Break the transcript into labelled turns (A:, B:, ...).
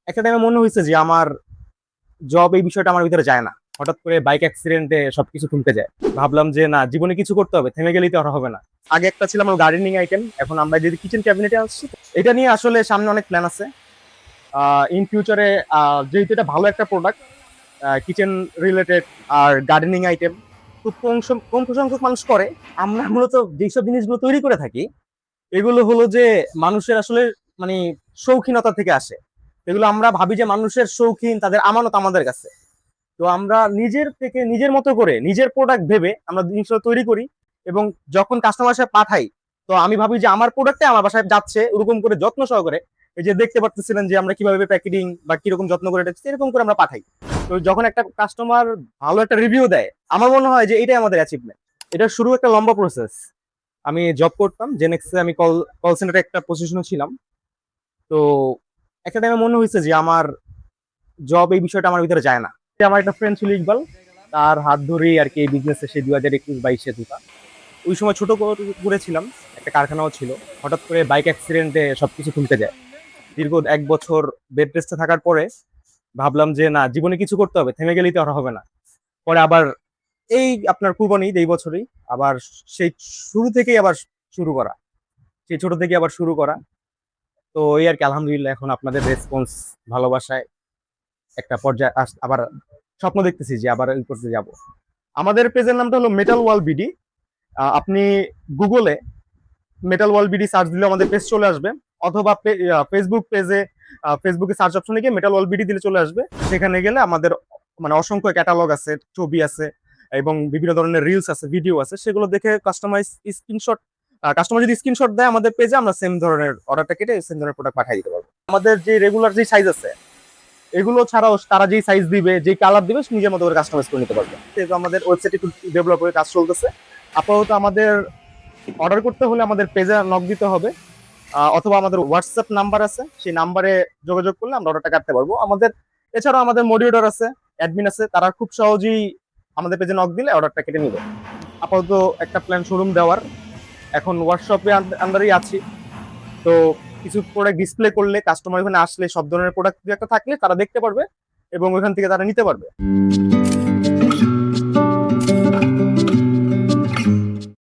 A: একটা টাইমে মনে হয়েছে যে আমার জব এই বিষয়টা আমার ভিতরে যায় না। হঠাৎ করে বাইক অ্যাক্সিডেন্টে সবকিছু থমকে যায়। ভাবলাম যে না, জীবনে কিছু করতে হবে, থেমে গেলেই তো আর হবে না। আগে একটা ছিল আমার গার্ডেনিং আইটেম, এখন আমরা যদি কিচেন ক্যাবিনেটে আসছি, এটা নিয়ে আসলে সামনে অনেক প্ল্যান আছে। ইন ফিউচারে যেহেতু এটা ভালো একটা প্রোডাক্ট, কিচেন রিলেটেড আর গার্ডেনিং আইটেম খুব কম সংখ্যক মানুষ করে। আমরা মূলত যেসব জিনিসগুলো তৈরি করে থাকি, এগুলো হলো যে মানুষের আসলে মানে শৌখিনতা থেকে আসে। এগুলো আমরা ভাবি যে মানুষের শৌখিন, তাদের আমানত আমাদের কাছে। তো আমরা নিজের থেকে নিজের মতো করে নিজের প্রোডাক্ট ভেবে আমরা জিনিসটা তৈরি করি, এবং যখন কাস্টমার সাথে পাঠাই, তো আমি ভাবি যে আমার প্রোডাক্টে আমার বাসায় যাচ্ছে ওরকম করে যত্ন সহকারে। এই যে দেখতে পারতেছিলেন যে আমরা কিভাবে প্যাকেটিং বা কিরকম যত্ন করে রেখেছি, এরকম করে আমরা পাঠাই। তো যখন একটা কাস্টমার ভালো একটা রিভিউ দেয়, আমার মনে হয় যে এটাই আমাদের অ্যাচিভমেন্ট। এটা শুরু একটা লম্বা প্রসেস। আমি জব করতাম জেনেক্সে, আমি কল কল সেন্টারে একটা পজিশনে ছিলাম। তো একটা টাইমে মনে হয়েছে যে আমার জব এই বিষয়টা আমার ভিতরে যায় না। আমার একটা ফ্রেন্ড ছিল ইকবাল, তার হাত ধরেই আর কি এই বিজনেসে সে 2021-22-এ ঢোকা। ওই সময় ছোট করেছিলাম, একটা কারখানাও ছিল। হঠাৎ করে বাইক অ্যাক্সিডেন্টে সবকিছু থমকে যায়। দীর্ঘ 1 বছর বেড রেস্টে থাকার পরে ভাবলাম যে না, জীবনে কিছু করতে হবে, থেমে গেলেই তো আর হবে না। পরে আবার এই আপনার কুরবানি ঈদ এই বছরই আবার সেই শুরু থেকেই আবার শুরু করা, সেই ছোট থেকে আবার শুরু করা। তো এই আর কি, আলহামদুলিল্লাহ এখন আপনাদের রেসপন্স, ভালোবাসায় একটা পর্যায়ে আবার স্বপ্ন দেখতেছি যে আবার এই করতে যাব। আমাদের পেজের নামটা হলো মেটাল ওয়াল বিডি। আপনি গুগলে মেটাল ওয়াল বিডি সার্চ দিলে আমাদের পেজ চলে আসবে, অথবা ফেসবুক পেজে ফেসবুকে সার্চ অপশনে গিয়ে মেটাল ওয়াল বিডি দিলে চলে আসবে। সেখানে গেলে আমাদের মানে অসংখ্য ক্যাটালগ আছে, ছবি আছে, এবং বিভিন্ন ধরনের রিলস আছে, ভিডিও আছে। সেগুলো দেখে কাস্টমার যদি স্ক্রিনশট দেয় আমাদের পেজে, আমরা সেম ধরনের অর্ডারটা কেটে সেম ধরনের প্রোডাক্ট পাঠিয়ে দিতে পারবো। আমাদের যে রেগুলার যে সাইজ আছে, এগুলো ছাড়াও তারা যেই সাইজ দিবে, যেই কালার দিবে, নিজের মতো করে কাস্টমাইজ করে নিতে পারবে। তো আমাদের ওয়েবসাইট একটু ডেভেলপ হয়ে কাজ চলতেছে। আপাতত আমাদের অর্ডার করতে হলে আমাদের পেজে নক দিতে হবে, অথবা আমাদের হোয়াটসঅ্যাপ নাম্বার আছে, সেই নাম্বারে যোগাযোগ করলে আমরা অর্ডারটা কাটতে পারবো। এছাড়াও আমাদের মডিউটার আছে, অ্যাডমিন আছে, তারা খুব সহজেই আমাদের পেজে নক দিলে অর্ডারটা কেটে নিবে। আপাতত একটা প্ল্যান শোরুম দেওয়ার, এখন ওয়ার্কশপে আন্ডারেই আছি। তো কিছু প্রোডাক্ট ডিসপ্লে করলে, কাস্টমার ওখানে আসলে সব ধরনের প্রোডাক্ট একটা থাকলে তারা দেখতে পারবে এবং ওখান থেকে তারা নিতে পারবে।